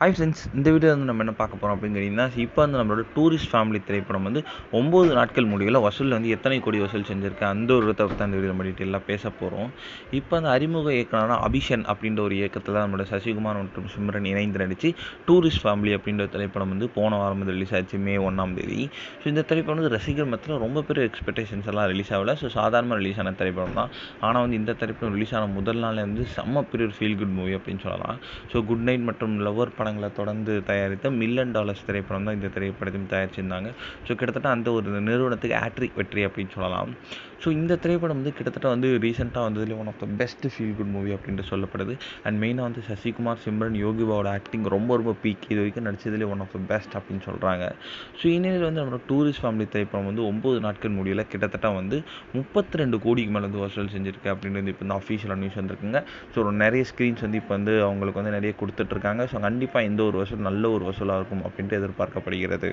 Hi friends, இந்த video வந்து நம்ம என்ன பார்க்க போகிறோம் அப்படின்னு கேட்டிங்கன்னா, இப்போ வந்து நம்மளோட டூரிஸ்ட் ஃபேமிலி திரைப்படம் வந்து 9 நாட்கள் முடிவில் வசூலில் வந்து எத்தனை கோடி வசூல் செஞ்சுருக்கு அந்த ஒரு விதத்தை பற்றி அந்த வீடியோ நம்ம டீட்டெயிலாக பேச போகிறோம். இப்போ அந்த அறிமுக இயக்குனரான அபிஷன் அப்படின்ற ஒரு இயக்கத்தில் நம்மளோட சசிகுமார் மற்றும் சிம்ரன் இணைந்து நடித்து டூரிஸ்ட் ஃபேமிலி அப்படின்ற திரைப்படம் வந்து போன வாரம் வந்து ரிலீஸ் ஆச்சு மே 1ஆம் தேதி. ஸோ இந்த திரைப்படம் வந்து ரசிகர் மத்தியில் ரொம்ப பெரிய எக்ஸ்பெக்டேஷன்ஸ் எல்லாம் ரிலீஸ் ஆகல. ஸோ சாதாரணமாக ரிலீஸ் ஆன திரைப்படம் தான். ஆனால் வந்து இந்த திரைப்படம் ரிலீஸ் ஆன முதல் நாளே வந்து செம்ம பெரிய ஒரு ஃபீல் குட் மூவி அப்படின்னு சொல்லலாம். ஸோ குட் நைட் மற்றும் லவ்வர் படங்களை தொடர்ந்து தயாரித்த $1,000,000 திரைப்படம் தான் இந்த திரைப்படத்தையும் தயாரிச்சிருந்தாங்க. ஸோ கிட்டத்தட்ட அந்த ஒரு நிறுவனத்துக்கு ஹேட்ரிக் வெற்றி அப்படின்னு சொல்லலாம். ஸோ இந்த திரைப்படம் வந்து கிட்டத்தட்ட வந்து ரீசெண்டாக வந்ததுலேயே one of the best feel good movie அப்படின்ட்டு சொல்லப்படுது. அண்ட் மெயினாக வந்து சசிகுமார், சிம்ரன், யோகிபாவோட ஆக்டிங் ரொம்ப ரொம்ப பீக். இது வரைக்கும் நடிச்சதுலேயே ஒன் ஆஃப் த பெஸ்ட் அப்படின்னு சொல்கிறாங்க. ஸோ இந்நிலையில் வந்து நம்ம டூரிஸ்ட் ஃபேமிலி திரைப்படம் வந்து 9 நாட்கள் முடியல கிட்டத்தட்ட வந்து 32 கோடிக்கு மேலே வந்து வசூல் செஞ்சுருக்கு அப்படின்னு வந்து இப்போ இந்த அஃபீஷியலாக நியூஸ் வந்துருக்குங்க. ஸோ நிறைய ஸ்க்ரீன்ஸ் வந்து இப்போ வந்து அவங்களுக்கு வந்து நிறைய கொடுத்துட்ருக்காங்க. ஸோ கண்டிப்பாக இந்த ஒரு வசூல் நல்ல ஒரு வசூலாக இருக்கும் அப்படின்ட்டு எதிர்பார்க்கப்படுகிறது.